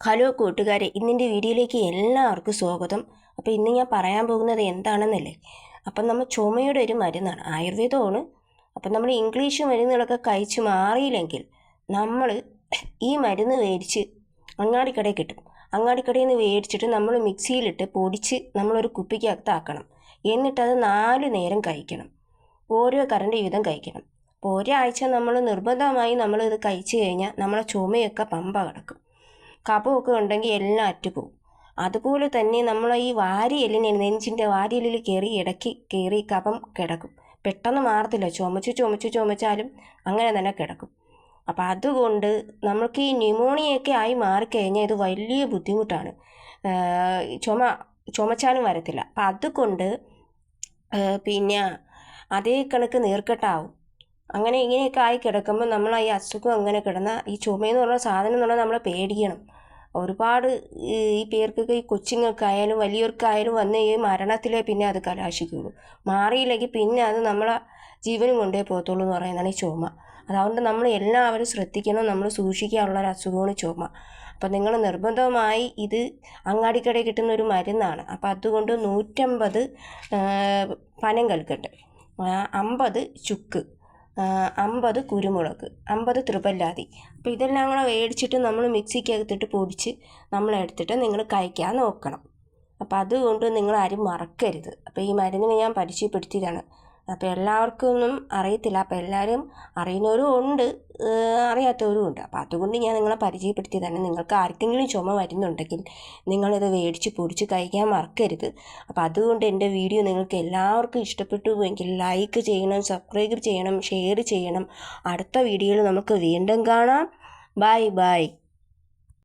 Hello കൂട്ടുകാരെ, ഇന്നിൻ്റെ വീഡിയോയിലേക്ക് എല്ലാവർക്കും സ്വാഗതം. അപ്പോൾ ഇന്ന് ഞാൻ പറയാൻ പോകുന്നത് എന്താണെന്നല്ലേ, അപ്പം നമ്മൾ ചുമയുടെ ഒരു മരുന്നാണ്, ആയുർവേദമാണ്. അപ്പം നമ്മൾ ഇംഗ്ലീഷ് മരുന്നുകളൊക്കെ കഴിച്ച് മാറിയില്ലെങ്കിൽ നമ്മൾ ഈ മരുന്ന് മേടിച്ച് അങ്ങാടിക്കടയിൽ കിട്ടും. അങ്ങാടിക്കടയിൽ നിന്ന് മേടിച്ചിട്ട് നമ്മൾ മിക്സിയിലിട്ട് പൊടിച്ച് നമ്മളൊരു കുപ്പിക്കകത്താക്കണം. എന്നിട്ടത് 4 നേരം കഴിക്കണം. ഓരോ കറണ്ട് വീതം കഴിക്കണം. അപ്പോൾ ഒരാഴ്ച നമ്മൾ നിർബന്ധമായി നമ്മളിത് കഴിച്ചു കഴിഞ്ഞാൽ നമ്മളെ ചുമയൊക്കെ പമ്പ കിടക്കും. കഫമൊക്കെ ഉണ്ടെങ്കിൽ എല്ലാം അറ്റുപോകും. അതുപോലെ തന്നെ നമ്മൾ ഈ വാരിയെല്ലിന് നെഞ്ചിൻ്റെ വാരിയെല്ലിൽ കയറി ഇടയ്ക്ക് കയറി കഫം കിടക്കും. പെട്ടെന്ന് മാറത്തില്ല, ചുമച്ചാലും അങ്ങനെ തന്നെ കിടക്കും. അപ്പം അതുകൊണ്ട് നമുക്ക് ഈ ന്യൂമോണിയൊക്കെ ആയി മാറിക്കഴിഞ്ഞാൽ ഇത് വലിയ ബുദ്ധിമുട്ടാണ്. ചുമച്ചാലും വരത്തില്ല. അപ്പം അതുകൊണ്ട് പിന്നെ അതേ കണക്ക് നീർക്കെട്ടാവും. അങ്ങനെ ഇങ്ങനെയൊക്കെ ആയി കിടക്കുമ്പോൾ നമ്മൾ ഈ അസുഖം അങ്ങനെ കിടന്ന ഈ ചുമയെന്ന് പറഞ്ഞ സാധനം എന്ന് പറഞ്ഞാൽ നമ്മളെ പേടിക്കണം. ഒരുപാട് ഈ പേർക്കൊക്കെ ഈ കൊച്ചുങ്ങൾക്കായാലും വലിയവർക്കായാലും വന്ന് ഈ മരണത്തിലേ പിന്നെ അത് കലാശിക്കുള്ളൂ. മാറിയില്ലെങ്കിൽ പിന്നെ അത് നമ്മളെ ജീവനും കൊണ്ടേ പോകത്തുള്ളൂ എന്ന് പറയുന്നതാണ് ഈ ചുമ. അതുകൊണ്ട് നമ്മൾ എല്ലാവരും ശ്രദ്ധിക്കണം, നമ്മൾ സൂക്ഷിക്കാനുള്ളൊരു അസുഖമാണ് ചുമ. അപ്പം നിങ്ങൾ നിർബന്ധമായി ഇത് അങ്ങാടിക്കടയിൽ കിട്ടുന്ന ഒരു മരുന്നാണ്. അപ്പം അതുകൊണ്ട് 150 പനങ്കൽക്കട്ട്, 50 ചുക്ക്, 50 കുരുമുളക്, 50 ത്രിപല്ലാതി. അപ്പോൾ ഇതെല്ലാം കൂടെ മേടിച്ചിട്ട് നമ്മൾ മിക്സിക്കകത്തിട്ട് പൊടിച്ച് നമ്മളെടുത്തിട്ട് നിങ്ങൾ കഴിക്കാൻ നോക്കണം. അപ്പോൾ അതുകൊണ്ട് നിങ്ങൾ ആരും മറക്കരുത്. അപ്പോൾ ഈ മരുന്നിന് ഞാൻ പരിചയപ്പെടുത്തിയതാണ്. അപ്പോൾ എല്ലാവർക്കും ഒന്നും അറിയത്തില്ല. അപ്പോൾ എല്ലാവരും അറിയുന്നവരും ഉണ്ട്, അറിയാത്തവരും ഉണ്ട്. അപ്പോൾ അതുകൊണ്ട് ഞാൻ നിങ്ങളെ പരിചയപ്പെടുത്തിയതാണ്. നിങ്ങൾക്ക് ആർക്കെങ്കിലും ചുമ വരുന്നുണ്ടെങ്കിൽ നിങ്ങളിത് മേടിച്ച് പൊടിച്ച് കഴിക്കാൻ മറക്കരുത്. അപ്പോൾ അതുകൊണ്ട് എൻ്റെ വീഡിയോ നിങ്ങൾക്ക് എല്ലാവർക്കും ഇഷ്ടപ്പെട്ടു എങ്കിൽ ലൈക്ക് ചെയ്യണം, സബ്സ്ക്രൈബ് ചെയ്യണം, ഷെയർ ചെയ്യണം. അടുത്ത വീഡിയോയിൽ നമുക്ക് വീണ്ടും കാണാം. Bye bye.